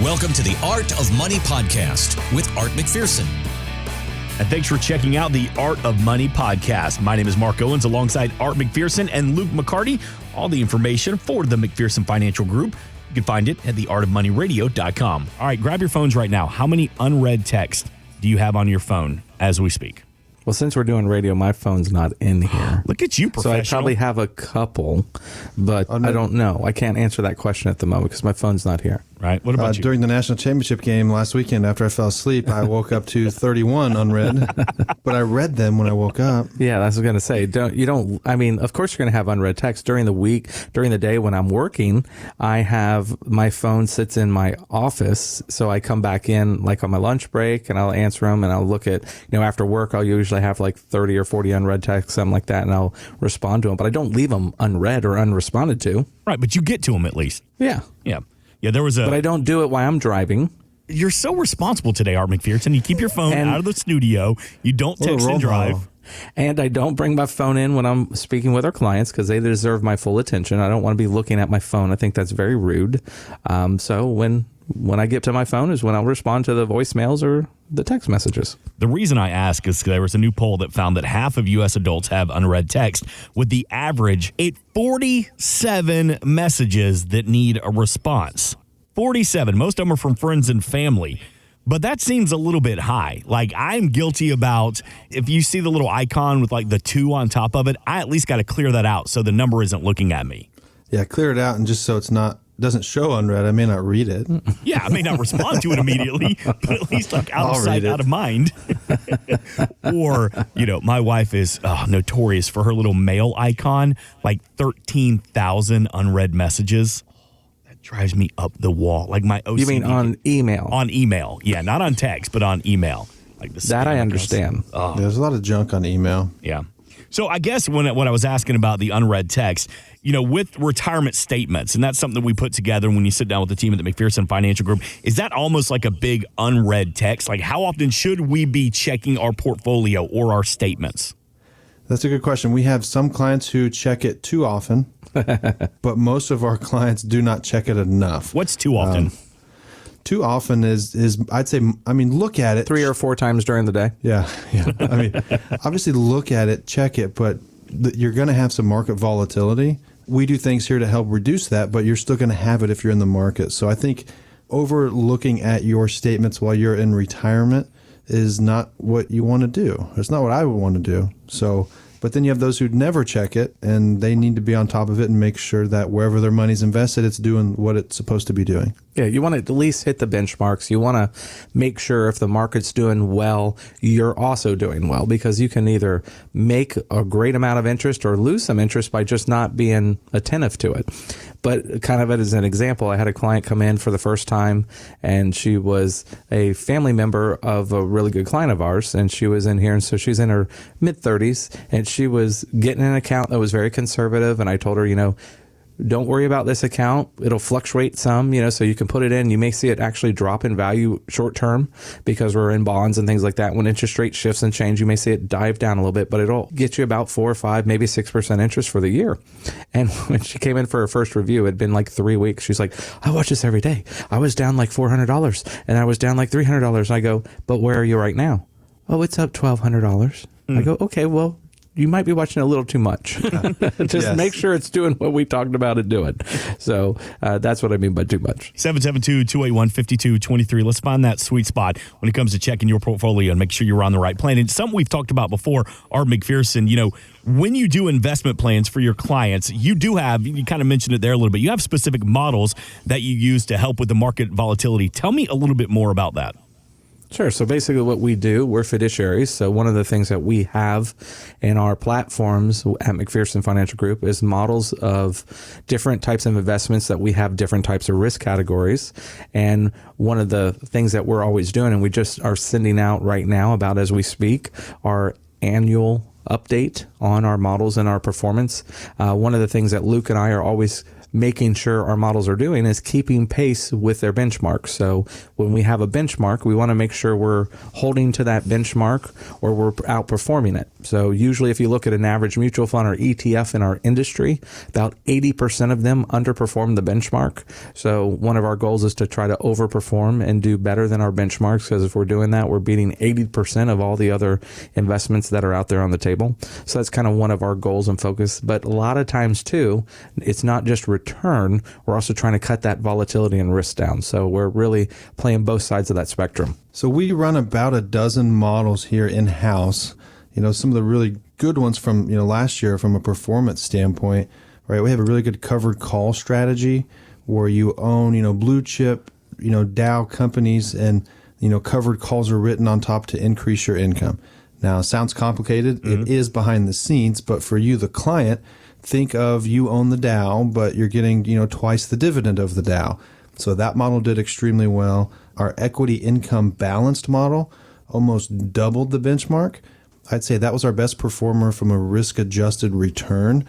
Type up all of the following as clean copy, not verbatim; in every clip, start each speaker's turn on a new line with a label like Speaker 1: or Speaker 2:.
Speaker 1: Welcome to the Art of Money podcast with Art McPherson.
Speaker 2: And thanks for checking out the Art of Money podcast. My name is Mark Owens alongside Art McPherson and Luke McCarty. All the information for the McPherson Financial Group, you can find it at theartofmoneyradio.com. All right, grab your phones right now. How many unread texts do you have on your phone as we speak?
Speaker 3: Well, since we're doing radio, my phone's not in here.
Speaker 2: Look at you, professional.
Speaker 3: So I probably have a couple, but I don't know. I can't answer that question at the moment because my phone's not here.
Speaker 2: Right. What about you?
Speaker 4: During the national championship game last weekend, after I fell asleep, I woke up to 31 unread, but I read them when I woke up.
Speaker 3: Yeah, that's what I was going to say. I mean, of course you're going to have unread text during the week, during the day when I'm working. I have my phone sits in my office, so I come back in like on my lunch break and I'll answer them and I'll look at, after work, I'll usually have like 30 or 40 unread texts, something like that, and I'll respond to them, but I don't leave them unread or unresponded to.
Speaker 2: Right, but you get to them at least.
Speaker 3: Yeah.
Speaker 2: Yeah, there was
Speaker 3: But I don't do it while I'm driving.
Speaker 2: You're so responsible today, Art McPherson. You keep your phone out of the studio. You don't text and drive.
Speaker 3: And I don't bring my phone in when I'm speaking with our clients because they deserve my full attention. I don't want to be looking at my phone. I think that's very rude. So when I get to my phone is when I'll respond to the voicemails or the text messages.
Speaker 2: The reason I ask is there was a new poll that found that half of U.S. adults have unread text, with the average at 47 messages that need a response. 47. Most of them are from friends and family. But that seems a little bit high. Like, I'm guilty about, if you see the little icon with like the 2 on top of it, I at least got to clear that out so the number isn't looking at me.
Speaker 4: Yeah, clear it out, and just so it's doesn't show unread, I may not read it.
Speaker 2: Yeah, I may not respond to it immediately, but at least like out of sight, out of mind. Or, my wife is notorious for her little mail icon, like 13,000 unread messages. That drives me up the wall. Like my OCD.
Speaker 3: You mean on email?
Speaker 2: On email. Yeah, not on text, but on email. Like
Speaker 3: that I understand.
Speaker 4: Yeah, there's a lot of junk on email.
Speaker 2: Yeah. So I guess when I was asking about the unread text, with retirement statements, and that's something that we put together when you sit down with the team at the McPherson Financial Group, is that almost like a big unread text? Like, how often should we be checking our portfolio or our statements?
Speaker 4: That's a good question. We have some clients who check it too often, but most of our clients do not check it enough.
Speaker 2: What's too often?
Speaker 4: Too often is I'd say, look at it
Speaker 3: 3 or 4 times during the day.
Speaker 4: Yeah. Obviously look at it, check it, but you're going to have some market volatility. We do things here to help reduce that, but you're still going to have it if you're in the market. So I think overlooking at your statements while you're in retirement is not what you want to do. It's not what I would want to do. So, but then you have those who never check it, and they need to be on top of it and make sure that wherever their money's invested, it's doing what it's supposed to be doing.
Speaker 3: Yeah, you want to at least hit the benchmarks. You want to make sure if the market's doing well, you're also doing well, because you can either make a great amount of interest or lose some interest by just not being attentive to it. But kind of as an example, I had a client come in for the first time, and she was a family member of a really good client of ours, and she was in here, and so she's in her mid-30s, and she was getting an account that was very conservative, and I told her, don't worry about this account. It'll fluctuate some, so you can put it in. You may see it actually drop in value short term because we're in bonds and things like that. When interest rate shifts and change, you may see it dive down a little bit, but it'll get you about 4 or 5, maybe 6% interest for the year. And when she came in for her first review, it had been like 3 weeks. She's like, I watch this every day. I was down like $400 and I was down like $300. And I go, but where are you right now? Oh, it's up $1,200. I go, okay, well, you might be watching a little too much. Just make sure it's doing what we talked about it doing. So that's what I mean by too much.
Speaker 2: 772-281-5223. Let's find that sweet spot when it comes to checking your portfolio and make sure you're on the right plan. And something we've talked about before, Art McPherson, when you do investment plans for your clients, you kind of mentioned it there a little bit, you have specific models that you use to help with the market volatility. Tell me a little bit more about that.
Speaker 3: Sure. So basically what we do, we're fiduciaries. So one of the things that we have in our platforms at McPherson Financial Group is models of different types of investments that we have different types of risk categories. And one of the things that we're always doing, and we just are sending out right now about as we speak, our annual update on our models and our performance. One of the things that Luke and I are always making sure our models are doing is keeping pace with their benchmark. So when we have a benchmark, we want to make sure we're holding to that benchmark or we're outperforming it. So usually if you look at an average mutual fund or ETF in our industry, about 80% of them underperform the benchmark. So one of our goals is to try to overperform and do better than our benchmarks, because if we're doing that, we're beating 80% of all the other investments that are out there on the table. So that's kind of one of our goals and focus. But a lot of times too, it's not just return. We're also trying to cut that volatility and risk down. So we're really playing both sides of that spectrum.
Speaker 4: So we run about a dozen models here in-house. Some of the really good ones from, last year from a performance standpoint, right? We have a really good covered call strategy where you own, blue chip, Dow companies, and, covered calls are written on top to increase your income. Now, it sounds complicated. Mm-hmm. It is behind the scenes, but for you, the client, think of you own the Dow, but you're getting, twice the dividend of the Dow. So that model did extremely well. Our equity income balanced model almost doubled the benchmark. I'd say that was our best performer from a risk-adjusted return.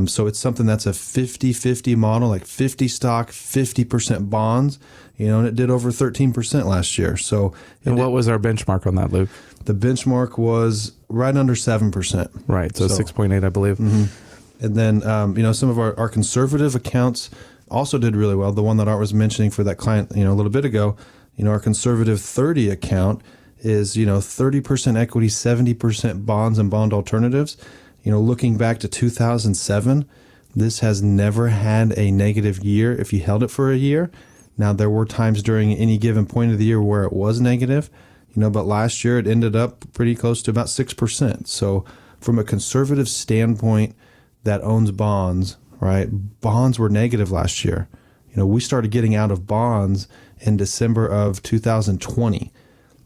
Speaker 4: So it's something that's a 50-50 model, like 50 stock, 50% bonds, and it did over 13% last year. So,
Speaker 3: and what was our benchmark on that, Luke?
Speaker 4: The benchmark was right under 7%.
Speaker 3: Right, so 6.8, I believe.
Speaker 4: Mm-hmm. And then, some of our conservative accounts also did really well. The one that Art was mentioning for that client, a little bit ago, our conservative 30 account is, 30% equity, 70% bonds and bond alternatives. Looking back to 2007, this has never had a negative year if you held it for a year. Now, there were times during any given point of the year where it was negative, but last year it ended up pretty close to about 6%. So from a conservative standpoint that owns bonds, right, bonds were negative last year. We started getting out of bonds in December of 2020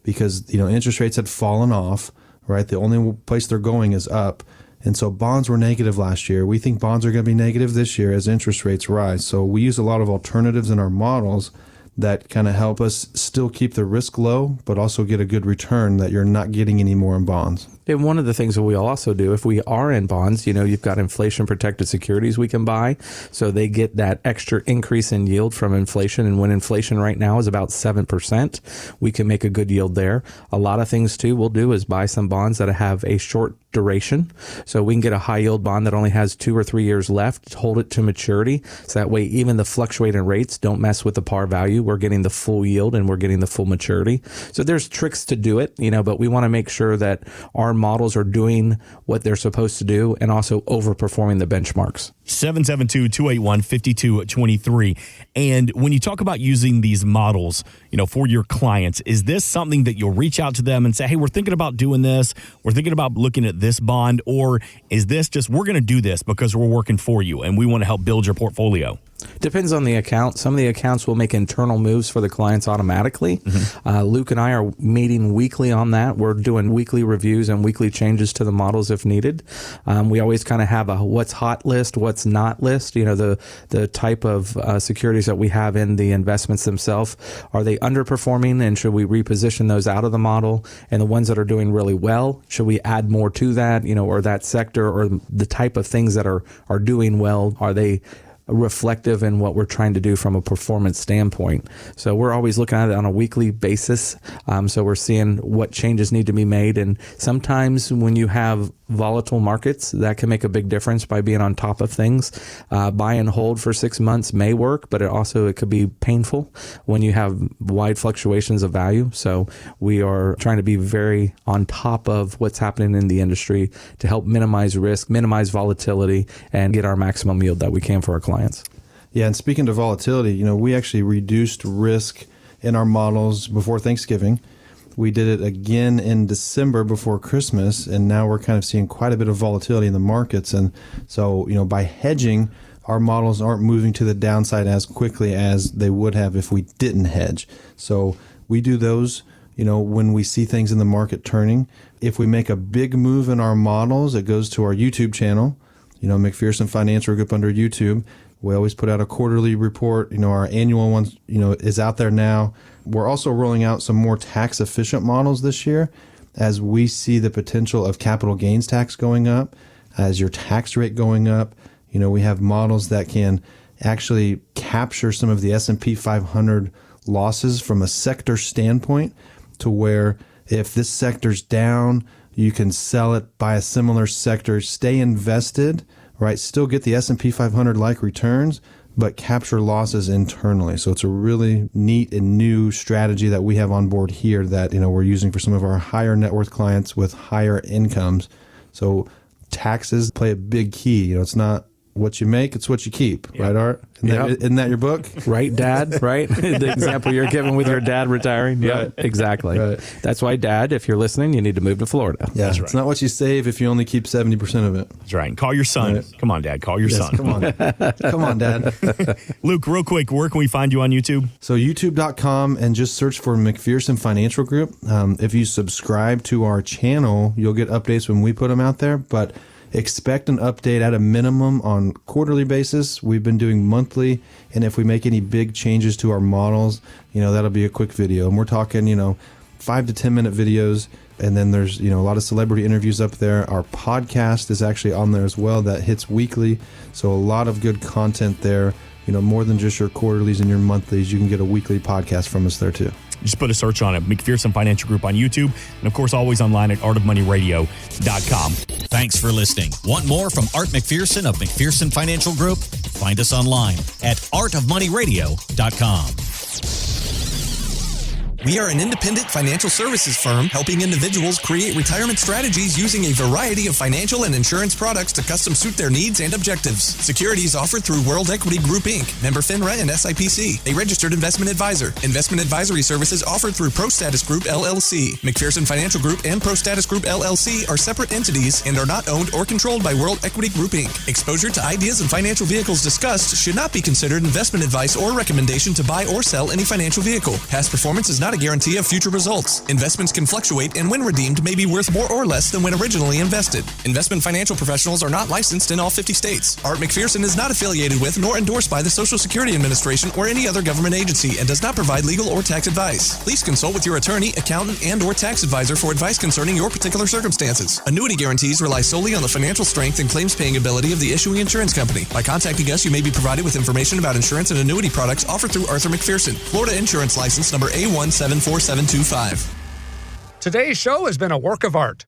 Speaker 4: because, interest rates had fallen off, right? The only place they're going is up. And so bonds were negative last year. We think bonds are going to be negative this year as interest rates rise. So we use a lot of alternatives in our models that kind of help us still keep the risk low, but also get a good return that you're not getting any more in bonds.
Speaker 3: And one of the things that we also do, if we are in bonds, you've got inflation protected securities we can buy. So they get that extra increase in yield from inflation. And when inflation right now is about 7%, we can make a good yield there. A lot of things too we'll do is buy some bonds that have a short duration. So we can get a high yield bond that only has 2 or 3 years left, hold it to maturity. So that way, even the fluctuating rates don't mess with the par value. We're getting the full yield and we're getting the full maturity. So there's tricks to do it, but we want to make sure that our models are doing what they're supposed to do and also overperforming the benchmarks.
Speaker 2: 772-281-5223. And when you talk about using these models, for your clients, is this something that you'll reach out to them and say, hey, we're thinking about doing this. We're thinking about looking at this bond. Or is this just, we're going to do this because we're working for you and we want to help build your portfolio?
Speaker 3: Depends on the account. Some of the accounts will make internal moves for the clients automatically. Mm-hmm. Luke and I are meeting weekly on that. We're doing weekly reviews and weekly changes to the models if needed. We always kind of have a what's hot list, what's not list. The type of securities that we have in the investments themselves. Are they underperforming, and should we reposition those out of the model? And the ones that are doing really well, should we add more to that, or that sector, or the type of things that are doing well? Are they reflective in what we're trying to do from a performance standpoint? So we're always looking at it on a weekly basis. So we're seeing what changes need to be made. And sometimes when you have volatile markets, that can make a big difference by being on top of things. Buy and hold for 6 months may work, but it could be painful when you have wide fluctuations of value. So we are trying to be very on top of what's happening in the industry to help minimize risk, minimize volatility, and get our maximum yield that we can for our clients.
Speaker 4: Yeah, and speaking to volatility, we actually reduced risk in our models before Thanksgiving. We did it again in December before Christmas, and now we're kind of seeing quite a bit of volatility in the markets. And so, by hedging, our models aren't moving to the downside as quickly as they would have if we didn't hedge. So we do those, when we see things in the market turning. If we make a big move in our models, it goes to our YouTube channel, McPherson Financial Group under YouTube. We always put out a quarterly report. Our annual one, is out there now. We're also rolling out some more tax efficient models this year as we see the potential of capital gains tax going up, as your tax rate going up. We have models that can actually capture some of the S&P 500 losses from a sector standpoint, to where if this sector's down, you can sell it, buy a similar sector, stay invested, right? Still get the S&P 500 like returns, but capture losses internally. So it's a really neat and new strategy that we have on board here that, we're using for some of our higher net worth clients with higher incomes. So taxes play a big key. It's not what you make, it's what you keep, right, Art? Isn't that your book?
Speaker 3: Right, Dad, right? The example you're giving with your dad retiring. Yeah,
Speaker 4: Right.
Speaker 3: exactly. Right. That's why, Dad, if you're listening, you need to move to Florida.
Speaker 4: Yeah,
Speaker 2: That's right.
Speaker 4: It's not what you save if you only keep 70% of it.
Speaker 2: That's right. And call your son.
Speaker 4: Right.
Speaker 2: Come on, Dad. Call your son.
Speaker 4: Come on. Come on, Dad.
Speaker 2: Luke, real quick, where can we find you on YouTube?
Speaker 4: So youtube.com, and just search for McPherson Financial Group. If you subscribe to our channel, you'll get updates when we put them out there, but expect an update at a minimum on quarterly basis. We've been doing monthly, and if we make any big changes to our models, that'll be a quick video. And we're talking, 5 to 10 minute videos. And then there's, a lot of celebrity interviews up there. Our podcast is actually on there as well. That hits weekly. So a lot of good content there. More than just your quarterlies and your monthlies. You can get a weekly podcast from us there too.
Speaker 2: Just put a search on it, McPherson Financial Group on YouTube, and of course, always online at artofmoneyradio.com.
Speaker 1: Thanks for listening. Want more from Art McPherson of McPherson Financial Group? Find us online at artofmoneyradio.com. We are an independent financial services firm helping individuals create retirement strategies using a variety of financial and insurance products to custom suit their needs and objectives. Securities offered through World Equity Group, Inc., member FINRA and SIPC, a registered investment advisor. Investment advisory services offered through ProStatus Group, LLC. McPherson Financial Group and ProStatus Group, LLC are separate entities and are not owned or controlled by World Equity Group, Inc. Exposure to ideas and financial vehicles discussed should not be considered investment advice or recommendation to buy or sell any financial vehicle. Past performance is not a guarantee of future results. Investments can fluctuate and when redeemed may be worth more or less than when originally invested. Investment financial professionals are not licensed in all 50 states. Art McPherson is not affiliated with nor endorsed by the Social Security Administration or any other government agency and does not provide legal or tax advice. Please consult with your attorney, accountant, and or tax advisor for advice concerning your particular circumstances. Annuity guarantees rely solely on the financial strength and claims paying ability of the issuing insurance company. By contacting us, you may be provided with information about insurance and annuity products offered through Arthur McPherson. Florida Insurance License number A174725.
Speaker 5: Today's show has been a work of art.